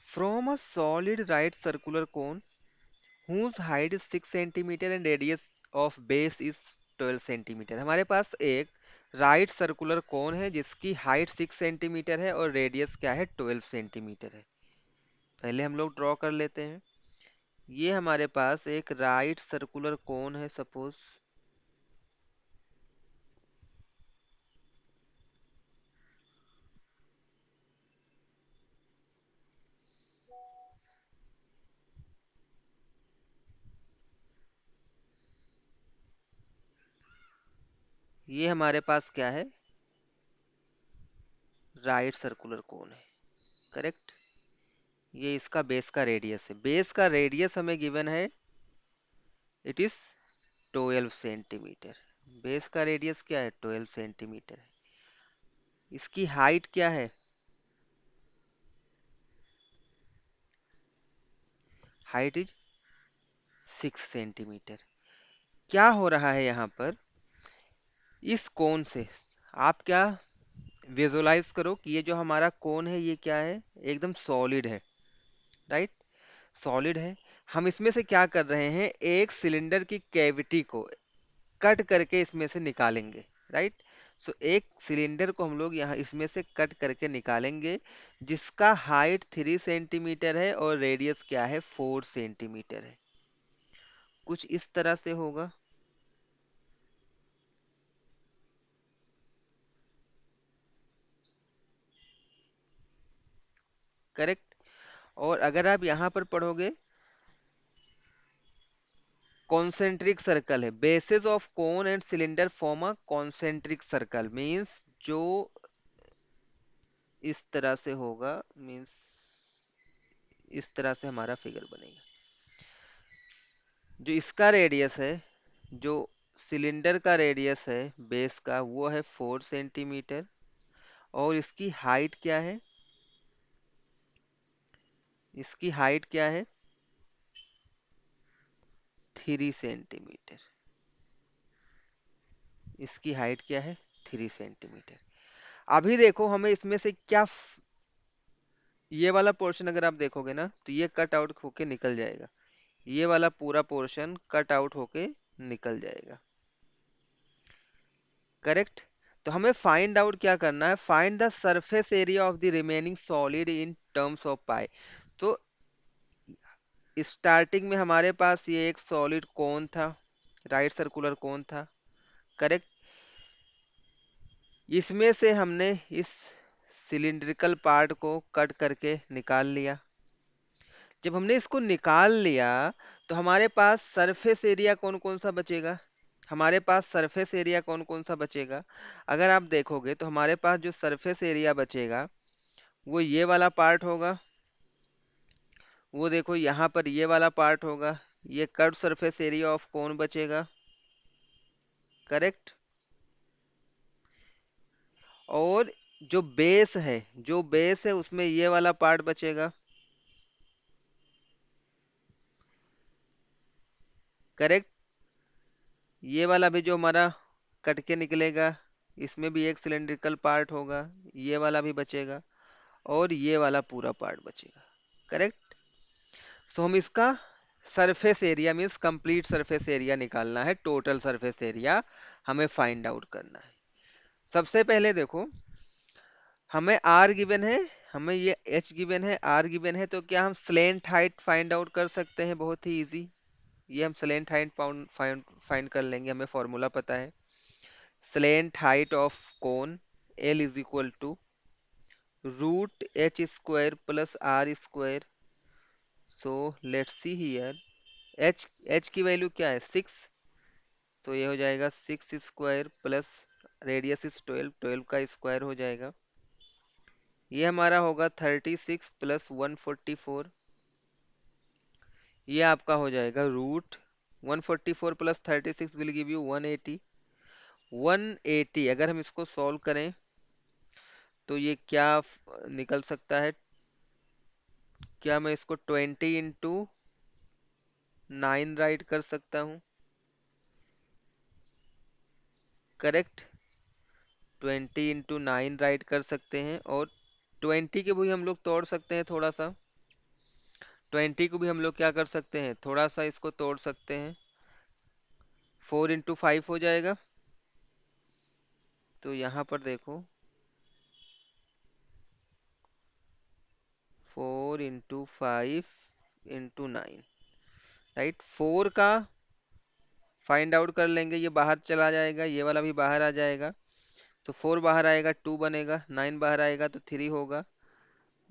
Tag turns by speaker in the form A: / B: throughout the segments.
A: From a solid right circular cone whose height is 6 centimetre and radius of base is 12 centimetre. हमारे पास एक right circular cone है जिसकी height 6 centimetre है और radius क्या है, 12 सेंटीमीटर है। पहले हम लोग ड्रॉ कर लेते हैं। ये हमारे पास एक राइट सर्कुलर कोन है, सपोज ये हमारे पास क्या है, राइट सर्कुलर कोन है। करेक्ट। ये इसका बेस का रेडियस है, बेस का रेडियस हमें गिवन है, इट इज 12 सेंटीमीटर। बेस का रेडियस क्या है, 12 सेंटीमीटर है। इसकी हाइट क्या है, हाइट इज 6 सेंटीमीटर। क्या हो रहा है यहाँ पर, इस कोन से आप क्या विजुलाइज करो कि ये जो हमारा कोन है ये क्या है, एकदम सॉलिड है, राइट। सॉलिड है। हम इसमें से क्या कर रहे हैं, एक सिलेंडर की कैविटी को कट करके इसमें से निकालेंगे, राइट। सो एक सिलेंडर को हम लोग यहाँ इसमें से कट करके निकालेंगे, जिसका हाइट 3 सेंटीमीटर है और रेडियस क्या है, 4 सेंटीमीटर है। कुछ इस तरह से होगा। करेक्ट। और अगर आप यहाँ पर पढ़ोगे, कॉन्सेंट्रिक सर्कल है, basis of cone and cylinder form a concentric circle, means जो इस तरह से होगा, मींस इस तरह से हमारा फिगर बनेगा। जो इसका रेडियस है, जो सिलेंडर का रेडियस है बेस का, वो है 4 सेंटीमीटर। और इसकी हाइट क्या है, इसकी हाइट क्या है, 3 सेंटीमीटर। इसकी हाइट क्या है, 3 सेंटीमीटर। अभी देखो हमें इसमें से क्या ये वाला पोर्शन अगर आप देखोगे ना तो ये कट आउट होके निकल जाएगा, ये वाला पूरा पोर्शन कट आउट होके निकल जाएगा। करेक्ट। तो हमें फाइंड आउट क्या करना है, find the surface area of the remaining solid in terms of pi. तो स्टार्टिंग में हमारे पास ये एक सॉलिड कोन था, राइट सर्कुलर कोन था। करेक्ट। इसमें से हमने इस सिलिंड्रिकल पार्ट को कट करके निकाल लिया। जब हमने इसको निकाल लिया तो हमारे पास सरफेस एरिया कौन कौन सा बचेगा, हमारे पास सरफेस एरिया कौन कौन सा बचेगा। अगर आप देखोगे तो हमारे पास जो सरफेस एरिया बचेगा वो ये वाला पार्ट होगा, वो देखो यहाँ पर ये वाला पार्ट होगा, ये कर्व सरफेस एरिया ऑफ कोन बचेगा। करेक्ट। और जो बेस है, जो बेस है उसमें ये वाला पार्ट बचेगा। करेक्ट। ये वाला भी जो हमारा कट के निकलेगा, इसमें भी एक सिलेंड्रिकल पार्ट होगा, ये वाला भी बचेगा और ये वाला पूरा पार्ट बचेगा। करेक्ट। सो हम इसका surface area means complete surface area निकालना है, टोटल सरफेस एरिया हमें फाइंड आउट करना है। सबसे पहले देखो, हमें आर गिवन है, हमें ये एच गिवन है, आर गिवन है, तो क्या हम स्लेंट हाइट फाइंड आउट कर सकते हैं, बहुत ही इजी। ये हम स्लेंट हाइट फाइंड फाइंड कर लेंगे, हमें फॉर्मूला पता है। Slant height of cone L is equal to root H square plus R square. So let's see here, H H की वैल्यू क्या है, 6। तो ये हो जाएगा 6 स्क्वायर प्लस रेडियस इज 12, 12 का स्क्वायर हो जाएगा। ये हमारा होगा 36 प्लस 144। ये आपका हो जाएगा root 144 plus 36 will give you 180। 180 अगर हम इसको सॉल्व करें तो ये क्या निकल सकता है, क्या मैं इसको 20 इंटू 9 राइट कर सकता हूँ। करेक्ट। 20 इंटू 9 राइट कर सकते हैं, और 20 के भी हम लोग तोड़ सकते हैं थोड़ा सा। 20 को भी हम लोग क्या कर सकते हैं, थोड़ा सा इसको तोड़ सकते हैं। 4 × 5 हो जाएगा। तो यहाँ पर देखो 4 × 5 × 9, राइट। 4 का फाइंड आउट कर लेंगे, ये बाहर चला जाएगा, ये वाला भी बाहर आ जाएगा। तो 4 बाहर आएगा 2 बनेगा, 9 बाहर आएगा तो 3 होगा,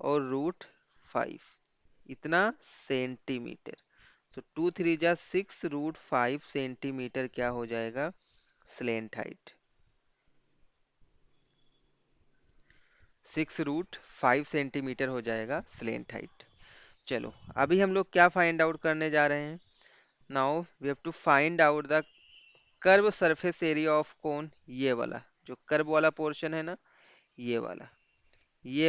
A: और √5 इतना सेंटीमीटर। तो 2 × 3 = 6, √5 सेंटीमीटर क्या हो जाएगा, स्लेंट हाइट। 6 √5 सेंटीमीटर हो जाएगा स्लेंट हाइट। चलो अभी हम लोग क्या फाइंड आउट करने जा रहे हैं। Now we have to find out the curve surface area of cone. ये वाला जो कर्व वाला पोर्शन है ना, ये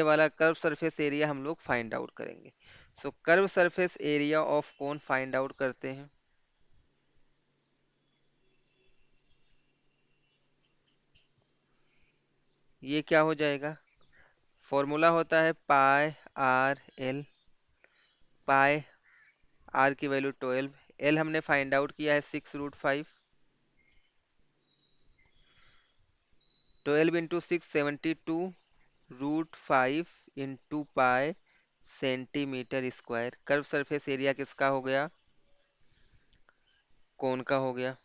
A: वाला कर्व सरफेस एरिया हम लोग फाइंड आउट करेंगे। So curve surface area of cone find out करते हैं। ये क्या हो जाएगा, फॉर्मूला होता है πr/l। पाई आर की वैल्यू 12, एल हमने फाइंड आउट किया है 6 √5। 12 × 6 72, √5 × π centimetre square. Curve surface area किसका हो गया, कोन का हो गया,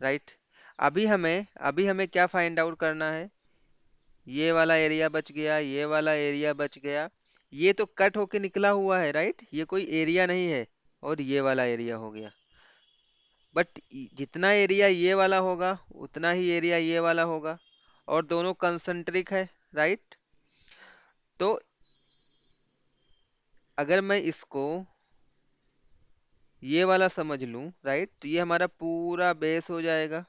A: राइट। अभी हमें क्या फाइंड आउट करना है, ये वाला एरिया बच गया, ये वाला एरिया बच गया। ये तो कट होके निकला हुआ है, राइट, ये कोई एरिया नहीं है। और ये वाला एरिया हो गया, बट जितना एरिया ये वाला होगा उतना ही एरिया ये वाला होगा, और दोनों कंसंट्रिक है, राइट। तो अगर मैं इसको ये वाला समझ लूं, राइट, तो ये हमारा पूरा बेस हो जाएगा,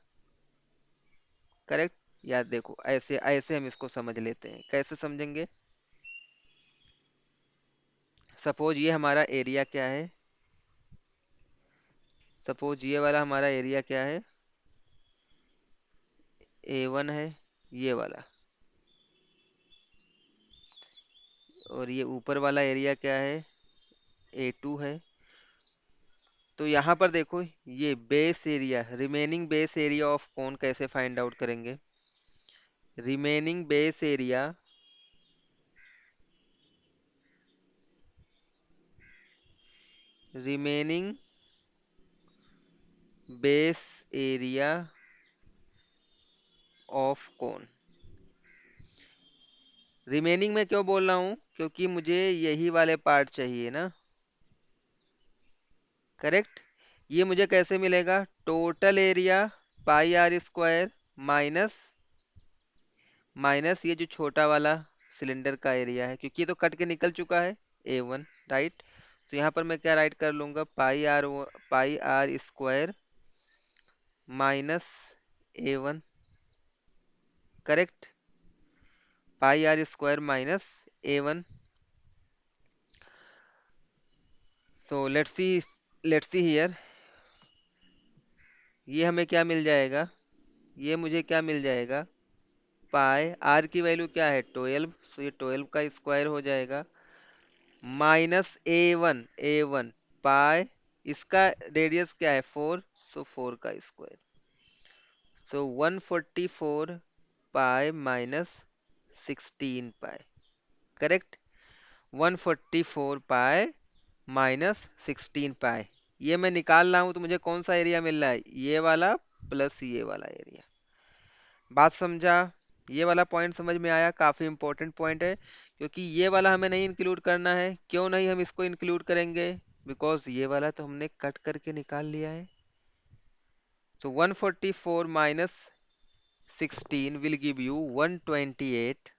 A: करेक्ट। याद देखो, ऐसे ऐसे हम इसको समझ लेते हैं, कैसे समझेंगे। सपोज ये हमारा एरिया क्या है, सपोज ये वाला हमारा एरिया क्या है, A1 है ये वाला, और ये ऊपर वाला एरिया क्या है, A2 है। तो यहाँ पर देखो, ये base area, remaining base area of कोन कैसे फाइंड आउट करेंगे। Remaining base area, remaining base area of cone. Remaining में क्यों बोल रहा हूँ, क्योंकि मुझे यही वाले पार्ट चाहिए ना, करेक्ट। ये मुझे कैसे मिलेगा, total area πr² minus minus ये जो छोटा वाला सिलेंडर का एरिया है, क्योंकि ये तो कट के निकल चुका है, A1, राइट। तो यहाँ पर मैं क्या राइट कर लूंगा, πr² minus A1, correct. πr² minus A1। So let's see here, ये हमें क्या मिल जाएगा, ये मुझे क्या मिल जाएगा, पाई आर की वैल्यू क्या है 12, सो ये 12 का स्क्वायर हो जाएगा, माइनस A1 पाई, इसका रेडियस क्या है 4, सो 4 का स्क्वायर। सो 144 पाई माइनस 16 पाई, करेक्ट। 144 पाई माइनस 16 पाई, ये मैं निकाल रहा हूं, तो मुझे कौन सा एरिया मिल रहा है, ये वाला प्लस ये वाला एरिया। बात समझा, ये वाला पॉइंट समझ में आया, काफी इंपॉर्टेंट पॉइंट है, क्योंकि ये वाला हमें नहीं इंक्लूड करना है। क्यों नहीं हम इसको इंक्लूड करेंगे, बिकॉज ये वाला तो हमने कट करके निकाल लिया है। So 144 minus 16 will give you 128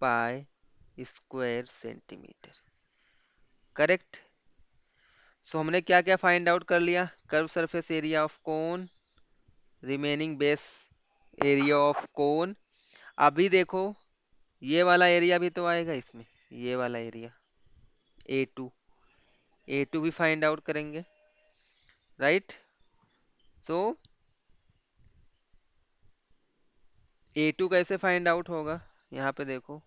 A: pi square centimetre, correct. So हमने क्या क्या फाइंड आउट कर लिया, curve surface area of cone, remaining base area of cone. अभी देखो, ये वाला एरिया भी तो आएगा इसमें, ये वाला एरिया A2, A2 भी फाइंड आउट करेंगे, राइट। सो A2 कैसे फाइंड आउट होगा, यहाँ पे देखो,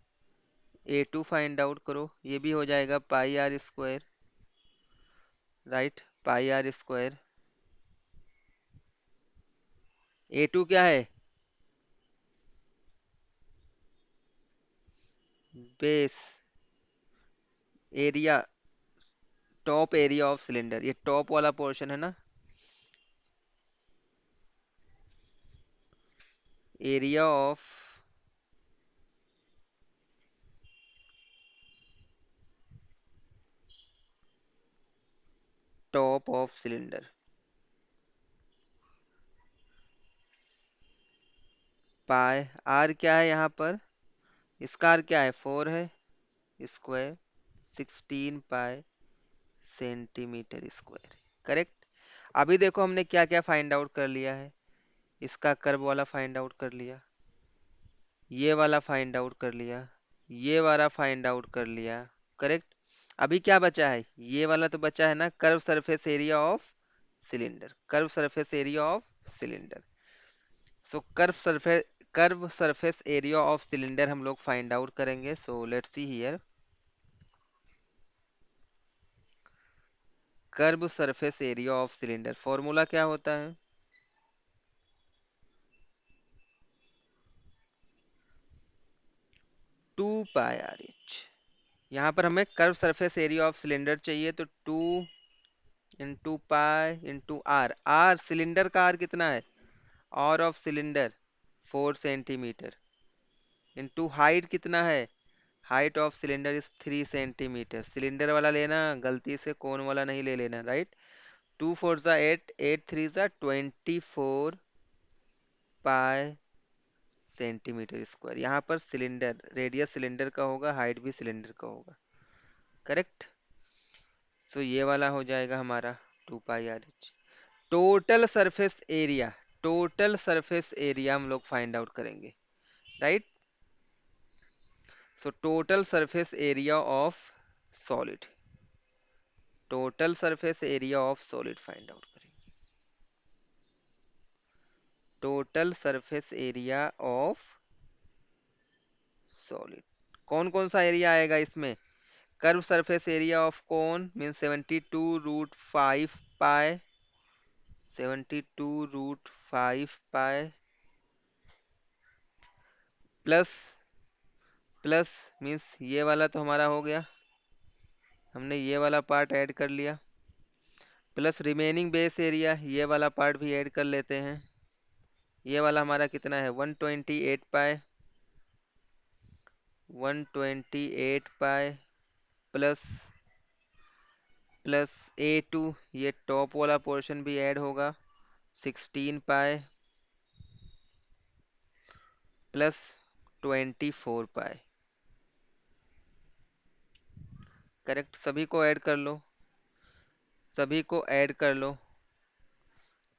A: A2 फाइंड आउट करो, ये भी हो जाएगा pi r square, right, pi r square. A2 क्या है? Base area, top area of cylinder, ये टॉप वाला पोर्शन है ना, area of top of cylinder. Pi r क्या है यहाँ पर? इसका आर क्या है? 4 है, स्क्वायर 16 पाई सेंटीमीटर स्क्वायर। करेक्ट। अभी देखो हमने क्या क्या फाइंड आउट कर लिया है। इसका कर्व वाला फाइंड आउट कर लिया, ये वाला फाइंड आउट कर लिया, ये वाला फाइंड आउट कर लिया। करेक्ट। अभी क्या बचा है? ये वाला तो बचा है ना, curve surface area of cylinder, curve surface area of cylinder. So curve surface area of cylinder हम लोग फाइंड आउट करेंगे। सो let's see here, curve surface area of cylinder formula क्या होता है? 2 पाई आर एच। यहाँ पर हमें curve surface area of cylinder चाहिए, तो 2 into pi into R. R cylinder का आर कितना है? R of cylinder 4 centimetre, into height कितना है? Height of cylinder is 3 centimetre. Cylinder वाला लेना, गलती से कोन वाला नहीं ले लेना, राइट। 2 4 ज़ा 8, 8 3 ज़ा 24 पाई सेंटीमीटर स्क्वायर। यहाँ पर सिलेंडर रेडियस सिलेंडर का होगा, हाइट भी सिलेंडर का होगा। करेक्ट। सो ये वाला हो जाएगा हमारा 2 pi r h. Total surface area, total surface area हम लोग फाइंड आउट करेंगे, right. So total surface area of solid, total surface area of solid find out करेंगे। Total surface area of solid, कौन कौन सा एरिया आएगा इसमें? Curve surface area of cone mean 72√5 pi, 72√5 pi plus, plus means ये वाला तो हमारा हो गया, हमने ये वाला पार्ट ऐड कर लिया, प्लस रिमेनिंग बेस एरिया, ये वाला पार्ट भी ऐड कर लेते हैं। ये वाला हमारा कितना है? 128 पाई, 128 पाई प्लस, प्लस A2, ये टॉप वाला पोर्शन भी ऐड होगा, 16 पाई प्लस 24 पाई। करेक्ट। सभी को ऐड कर लो, सभी को ऐड कर लो,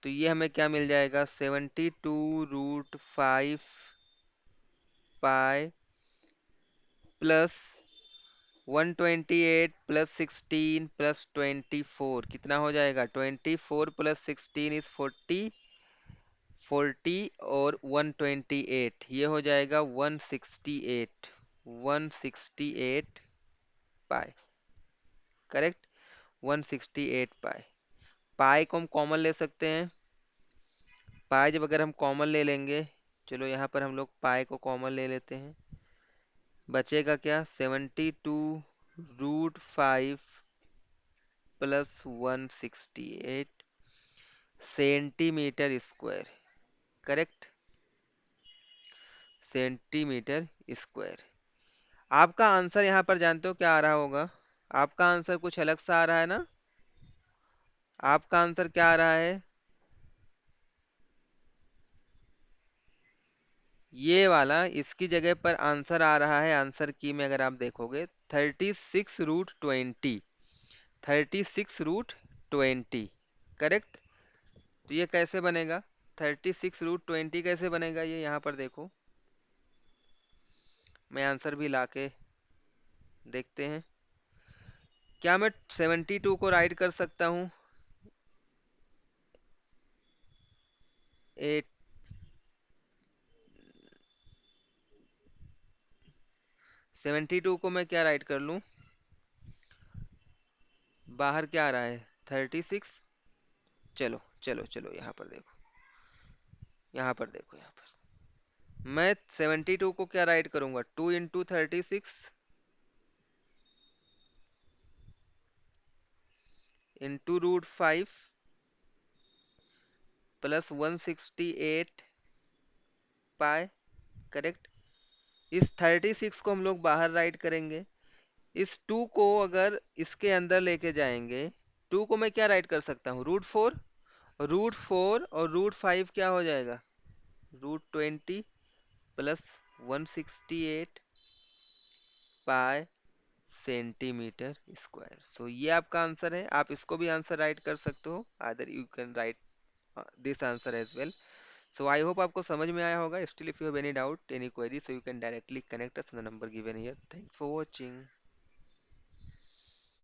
A: तो ये हमें क्या मिल जाएगा? 72√5 पाई प्लस 128 प्लस 16 प्लस 24, कितना हो जाएगा? 24 प्लस 16 इज 40, 40 और 128, ये हो जाएगा 168, 168 पाई। करेक्ट। 168 पाई। पाई को हम कॉमन ले सकते हैं, पाई जब अगर हम कॉमन ले लेंगे, चलो यहाँ पर हम लोग पाई को कॉमन ले लेते हैं, बचेगा क्या? 72√5 plus 168 centimetre square. Correct. Centimetre square. आपका आंसर यहाँ पर जानते हो क्या आ रहा होगा? आपका आंसर कुछ अलग सा आ रहा है ना? आपका आंसर क्या आ रहा है? ये वाला, इसकी जगह पर आंसर आ रहा है, आंसर की में अगर आप देखोगे 36√20, 36√20। करेक्ट। तो ये कैसे बनेगा? 36√20 कैसे बनेगा? ये यहाँ पर देखो, मैं आंसर भी लाके देखते हैं। क्या मैं 72 को राइट कर सकता हूँ? 72 को मैं क्या राइट कर लूँ, बाहर क्या आ रहा है 36। चलो चलो चलो, यहाँ पर देखो, यहाँ पर देखो, यहाँ पर मैं 72 को क्या राइट करूंगा, 2 × 36 √5 प्लस 168 पाई, करेक्ट। इस 36 को हम लोग बाहर राइट करेंगे, इस 2 को अगर इसके अंदर लेके जाएंगे, 2 को मैं क्या राइट कर सकता हूँ, √4, √4 और √5 क्या हो जाएगा, √20 प्लस 168 पाई सेंटीमीटर स्क्वायर। सो ये आपका आंसर है, आप इसको भी आंसर राइट कर सकते हो, other you can write this answer as well. So I hope आपको समझ में आया होगा। Still if you have any doubt, any query, so you can directly connect us on the number given here. Thanks for watching.